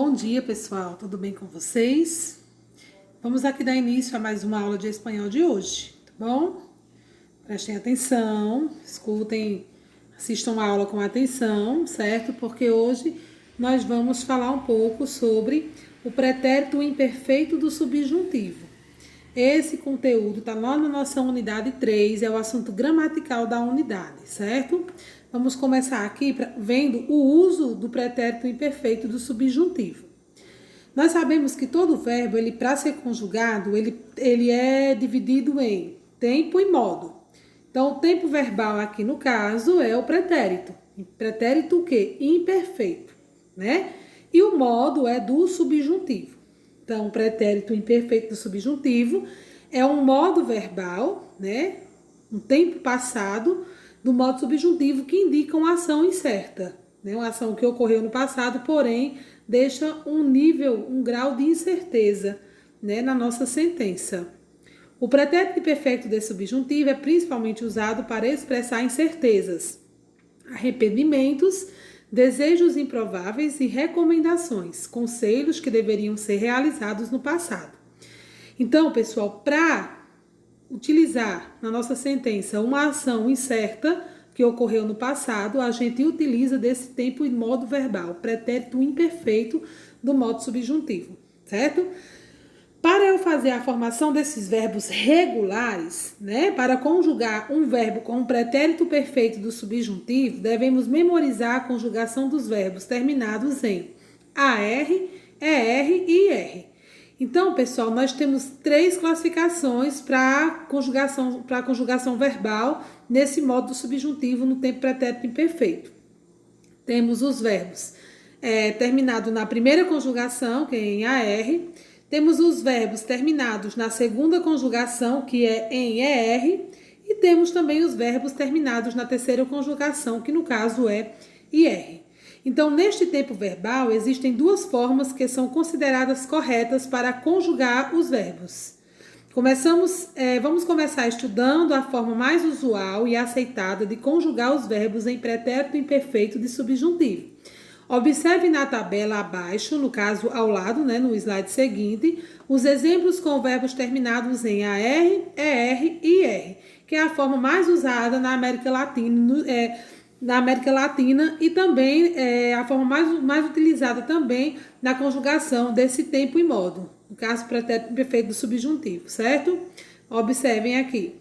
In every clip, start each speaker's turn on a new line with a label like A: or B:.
A: Bom dia, pessoal. Tudo bem com vocês? Vamos aqui dar início a mais uma aula de espanhol de hoje, tá bom? Prestem atenção, escutem, assistam a aula com atenção, certo? Porque hoje nós vamos falar um pouco sobre o pretérito imperfeito do subjuntivo. Esse conteúdo está lá na nossa unidade 3, é o assunto gramatical da unidade, certo? Vamos começar aqui vendo o uso do pretérito imperfeito do subjuntivo. Nós sabemos que todo verbo, para ser conjugado, ele é dividido em tempo e modo. Então, o tempo verbal aqui, no caso, é o pretérito. Pretérito o quê? Imperfeito, né? E o modo é do subjuntivo. Então, o pretérito imperfeito do subjuntivo é um modo verbal, né? Um tempo passado do modo subjuntivo que indica uma ação incerta, né? Uma ação que ocorreu no passado, porém, deixa um grau de incerteza, né, na nossa sentença. O pretérito imperfeito desse subjuntivo é principalmente usado para expressar incertezas, arrependimentos, desejos improváveis e recomendações, conselhos que deveriam ser realizados no passado. Então, pessoal, para utilizar na nossa sentença uma ação incerta que ocorreu no passado, a gente utiliza desse tempo e modo verbal, pretérito imperfeito do modo subjuntivo, certo? Para eu fazer a formação desses verbos regulares, né, para conjugar um verbo com um pretérito perfeito do subjuntivo, devemos memorizar a conjugação dos verbos terminados em AR, ER e IR. Então, pessoal, nós temos 3 classificações para a conjugação verbal nesse modo do subjuntivo no tempo pretérito imperfeito. Temos os verbos terminados na primeira conjugação, que é em AR. Temos os verbos terminados na segunda conjugação, que é em ER. E temos também os verbos terminados na terceira conjugação, que no caso é IR. Então, neste tempo verbal, existem 2 formas que são consideradas corretas para conjugar os verbos. Vamos começar estudando a forma mais usual e aceitada de conjugar os verbos em pretérito imperfeito de subjuntivo. Observe na tabela abaixo, no caso ao lado, né, no slide seguinte, os exemplos com verbos terminados em AR, ER e IR, que é a forma mais usada na América Latina, e também a forma mais utilizada também na conjugação desse tempo e modo, no caso pretérito imperfeito do subjuntivo, certo? Observem aqui.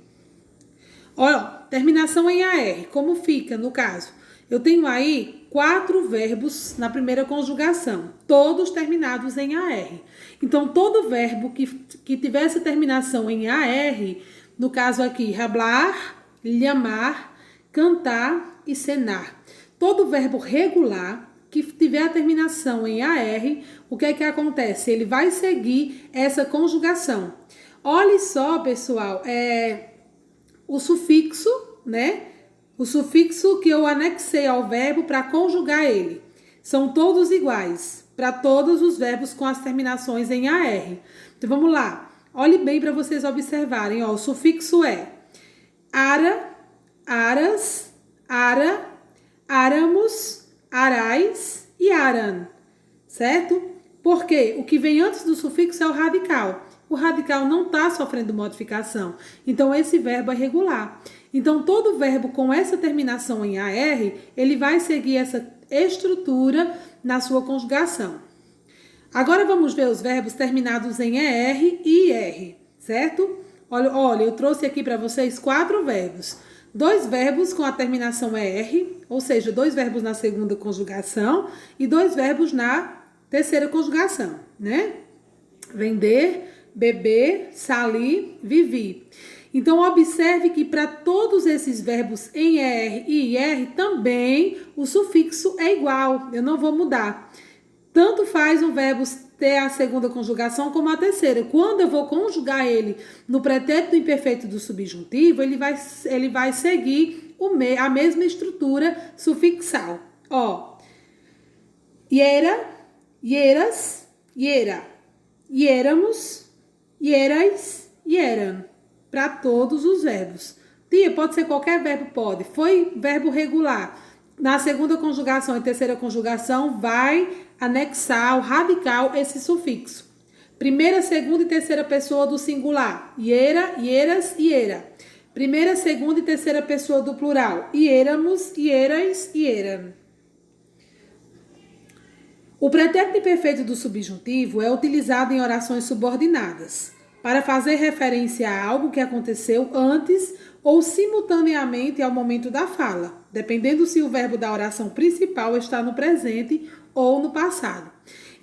A: Olha, terminação em AR, como fica no caso? Eu tenho aí 4 verbos na primeira conjugação, todos terminados em AR. Então, todo verbo que tivesse terminação em AR, no caso aqui, hablar, llamar, cantar e cenar. Todo verbo regular que tiver a terminação em AR, o que é que acontece? Ele vai seguir essa conjugação. Olhe só, pessoal, o sufixo, né? O sufixo que eu anexei ao verbo para conjugar ele. São todos iguais para todos os verbos com as terminações em AR. Então, vamos lá. Olhe bem para vocês observarem. Ó, o sufixo é ara, aras, ara, áramos, arais e aran, certo? Porque o que vem antes do sufixo é o radical. O radical não está sofrendo modificação, então esse verbo é regular. Então, todo verbo com essa terminação em AR, ele vai seguir essa estrutura na sua conjugação. Agora vamos ver os verbos terminados em ER e IR, certo? Olha, eu trouxe aqui para vocês 4 verbos. 2 verbos com a terminação ER, ou seja, 2 verbos na segunda conjugação e 2 verbos na terceira conjugação, né? Vender, beber, salir, vivi. Então, observe que para todos esses verbos em ER e IR também o sufixo é igual, eu não vou mudar. Tanto faz o verbo ter a segunda conjugação como a terceira. Quando eu vou conjugar ele no pretérito imperfeito do subjuntivo, ele vai seguir a mesma estrutura sufixal. Ó, iera, ieras, iera, ieramos, ierais, ieram. Para todos os verbos. Tia, pode ser qualquer verbo? Pode. Foi verbo regular. na segunda conjugação e terceira conjugação vai anexar o radical esse sufixo. Primeira, segunda e terceira pessoa do singular. Iera, ieras, iera. Primeira, segunda e terceira pessoa do plural. Ieramos, ierais, ieram. O pretérito imperfeito do subjuntivo é utilizado em orações subordinadas para fazer referência a algo que aconteceu antes ou simultaneamente ao momento da fala, dependendo se o verbo da oração principal está no presente ou no passado.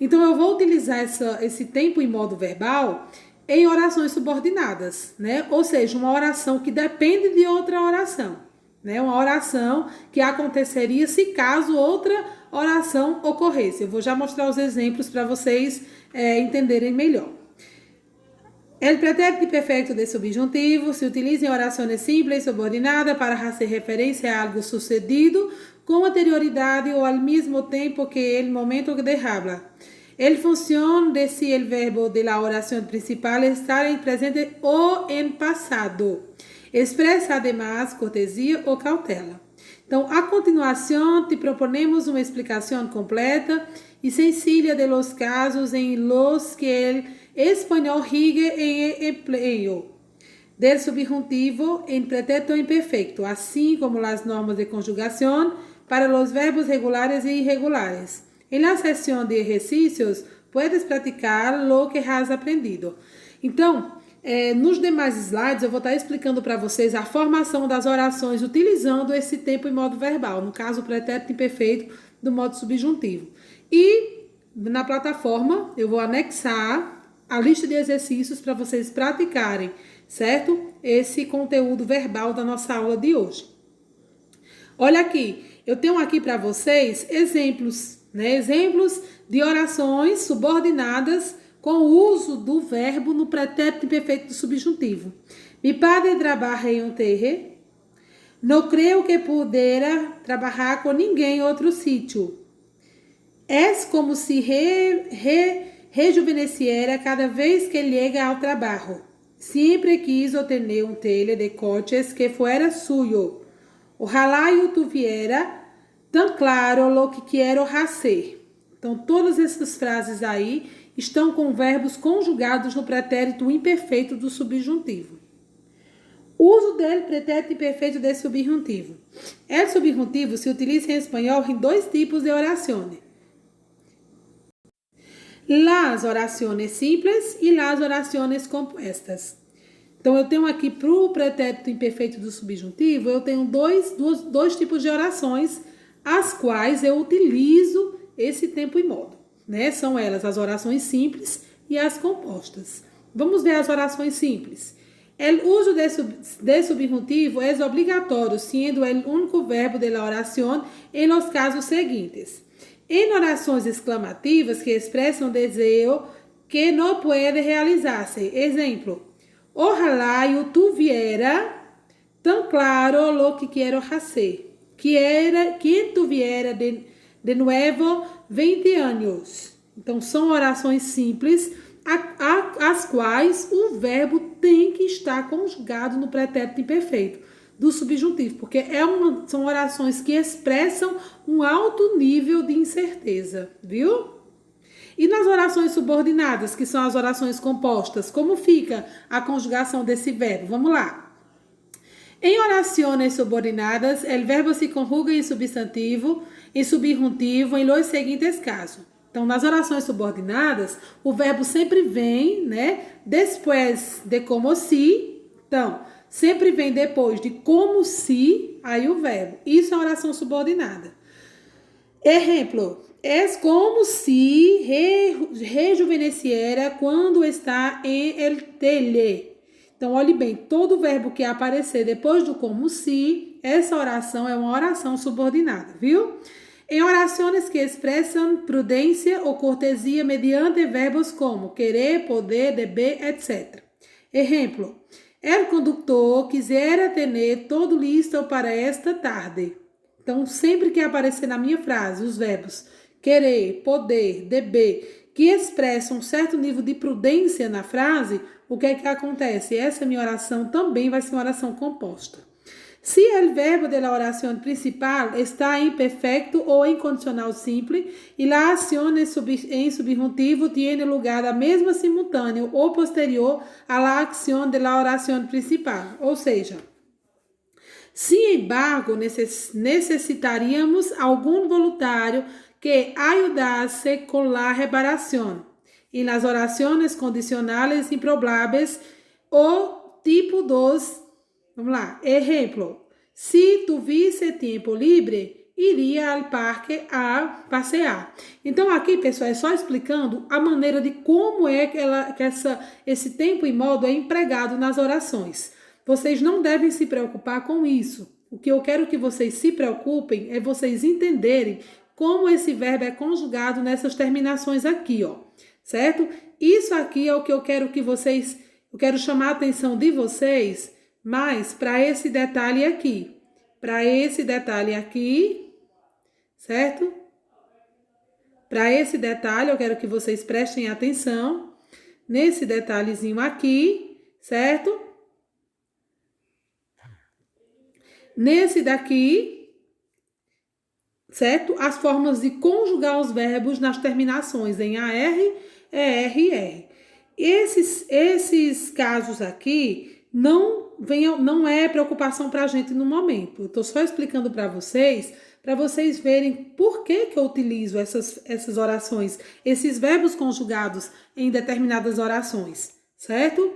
A: Então, eu vou utilizar esse tempo em modo verbal em orações subordinadas, né? Ou seja, uma oração que depende de outra oração, né? Uma oração que aconteceria se caso outra oração ocorresse. Eu vou já mostrar os exemplos para vocês entenderem melhor. El pretérito imperfecto de subjuntivo se utiliza em orações simples subordinadas para fazer referência a algo sucedido com anterioridade ou al mismo tempo que el momento de habla. El función de si el verbo de la oración principal está en presente o en pasado. Expressa además cortesia ou cautela. Então, a continuação, te proponemos uma explicação completa e sencilla de los casos en los que el español sigue en empleo del subjuntivo en pretérito imperfecto, así como las normas de conjugación para los verbos regulares e irregulares. En la sesión de ejercicios, puedes praticar lo que has aprendido. Então, nos demais slides, eu vou estar explicando para vocês a formação das orações utilizando esse tempo em modo verbal, no caso, o pretérito imperfeito do modo subjuntivo. E na plataforma, eu vou anexar a lista de exercícios para vocês praticarem, certo? Esse conteúdo verbal da nossa aula de hoje. Olha aqui, eu tenho aqui para vocês exemplos, né? Exemplos de orações subordinadas com o uso do verbo no pretérito imperfeito do subjuntivo. Mi padre trabaja en un terre. No creo que pudiera trabajar con ninguém em outro sítio. Es como si rejuveneciera cada vez que llega ao trabalho. Siempre quiso tener un tele de coches que fuera suyo. Ojalá yo tuviera tan claro lo que quiero hacer. Então, todas essas frases aí estão com verbos conjugados no pretérito imperfeito do subjuntivo. Uso del pretérito imperfeito de subjuntivo. El subjuntivo se utiliza em espanhol em dois tipos de orações. Las orações simples e las orações compuestas. Então, eu tenho aqui para o pretérito imperfeito do subjuntivo, eu tenho dois tipos de orações, as quais eu utilizo esse tempo e modo, né? São elas as orações simples e as compostas. Vamos ver as orações simples. O uso de subjuntivo é obrigatório, sendo o único verbo de la oración em los casos seguintes. Em orações exclamativas que expressam desejo que não pode realizar-se. Exemplo, ojalá eu tuviera tan claro lo que quiero hacer. Quien tuviera de nuevo 20 anos. Então, são orações simples, as quais o verbo tem que estar conjugado no pretérito imperfeito do subjuntivo, porque são orações que expressam um alto nível de incerteza, viu? E nas orações subordinadas, que são as orações compostas, como fica a conjugação desse verbo? Vamos lá. Em orações subordinadas, o verbo se conjuga em substantivo, em subjuntivo, em los seguintes casos. Então, nas orações subordinadas, o verbo sempre vem, né, depois de como se. Então, sempre vem depois de como se, aí o verbo. Isso é oração subordinada. Exemplo, é como se rejuveneciera quando está em el tele. Então, olhe bem, todo verbo que aparecer depois do como se, essa oração é uma oração subordinada, viu? Em orações que expressam prudência ou cortesia mediante verbos como querer, poder, deber, etc. Exemplo, el conductor quisera tener todo listo para esta tarde. Então, sempre que aparecer na minha frase os verbos querer, poder, deber, que expressam um certo nível de prudência na frase, o que é que acontece? Essa minha oração também vai ser uma oração composta. Si el verbo de la oración principal está en perfecto o en condicional simple y la acción en subjuntivo tiene lugar a mesma simultâneo ou posterior a la acción de la oración principal. Ou seja, sin embargo, necesitaríamos algum voluntário que ayudase con la reparación. En las oraciones condicionales improbables o tipo dos. Vamos lá. Exemplo. Se tuvesse tempo livre, iria ao parque a passear. Então, aqui, pessoal, é só explicando a maneira de como é que esse tempo e modo é empregado nas orações. Vocês não devem se preocupar com isso. O que eu quero que vocês se preocupem é vocês entenderem como esse verbo é conjugado nessas terminações aqui, ó. Certo? Isso aqui é o que eu quero que vocês... Eu quero chamar a atenção de vocês... Mas para esse detalhe aqui, certo? Para esse detalhe, eu quero que vocês prestem atenção nesse detalhezinho aqui, certo? Nesse daqui, certo? As formas de conjugar os verbos nas terminações em AR, ER e R. Esses casos aqui não é preocupação para a gente no momento. Eu estou só explicando para vocês verem por que eu utilizo essas orações, esses verbos conjugados em determinadas orações, certo?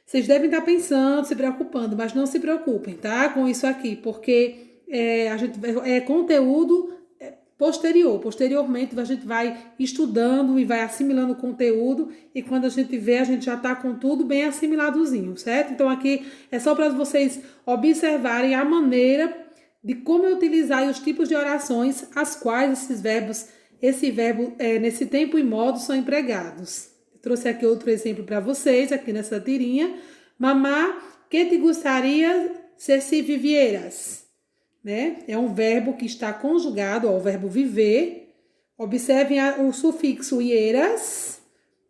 A: Vocês devem estar pensando, se preocupando, mas não se preocupem, tá? Com isso aqui, porque é conteúdo posterior. Posteriormente, a gente vai estudando e vai assimilando o conteúdo e quando a gente vê, a gente já está com tudo bem assimiladozinho, certo? Então, aqui é só para vocês observarem a maneira de como utilizar os tipos de orações as quais esse verbo nesse tempo e modo são empregados. Eu trouxe aqui outro exemplo para vocês, aqui nessa tirinha. Mamá, que te gostaria se vivieras? Né? É um verbo que está conjugado ao verbo viver. Observem o sufixo ieras,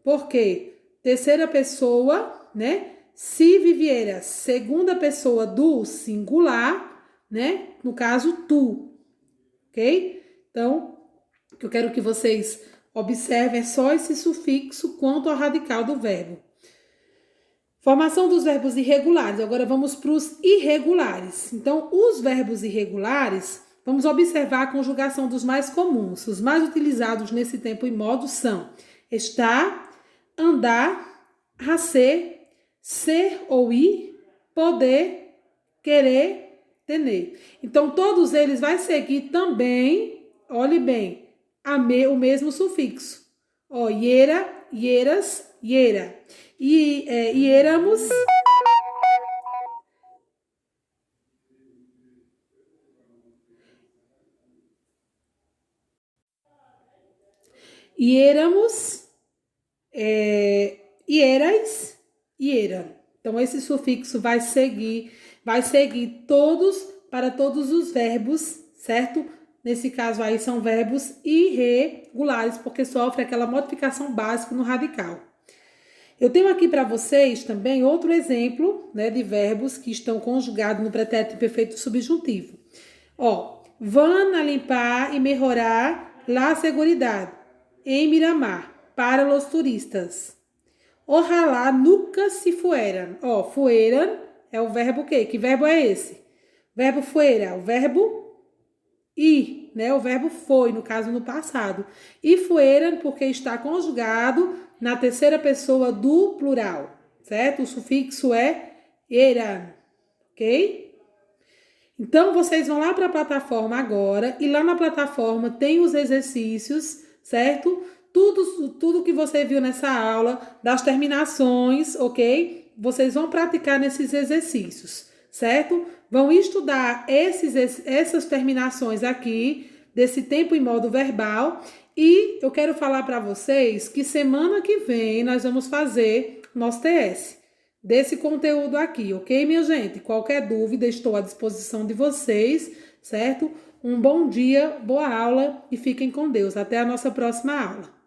A: porque terceira pessoa, né? Se vivieras, segunda pessoa do singular, né? No caso, tu, ok? Então, o que eu quero que vocês observem é só esse sufixo quanto ao radical do verbo. Formação dos verbos irregulares. Agora vamos para os irregulares. Então, os verbos irregulares, vamos observar a conjugação dos mais comuns. Os mais utilizados nesse tempo e modo são estar, andar, ser, ser ou ir, poder, querer, tener. Então, todos eles vai seguir também, olhe bem, o mesmo sufixo. Ó, iera, ieras, iera. Ieramos, ierais, iera. Então, esse sufixo vai seguir todos para todos os verbos, certo? Nesse caso aí são verbos irregulares, porque sofre aquela modificação básica no radical. Eu tenho aqui para vocês também outro exemplo, né, de verbos que estão conjugados no pretérito imperfeito subjuntivo. Ó, van a limpar e melhorar la seguridad em Miramar para los turistas. Ojalá nunca se fueran. Ó, fueran é o verbo o quê? Que verbo é esse? Verbo fuera, o verbo ir, né? O verbo foi, no caso no passado. E fueran porque está conjugado na terceira pessoa do plural, certo? O sufixo é eran, ok? Então, vocês vão lá para a plataforma agora e lá na plataforma tem os exercícios, certo? Tudo que você viu nessa aula, das terminações, ok? Vocês vão praticar nesses exercícios, certo? Vão estudar essas terminações aqui, desse tempo e modo verbal. E eu quero falar para vocês que semana que vem nós vamos fazer nosso TS desse conteúdo aqui, ok, minha gente? Qualquer dúvida, estou à disposição de vocês, certo? Um bom dia, boa aula e fiquem com Deus. Até a nossa próxima aula.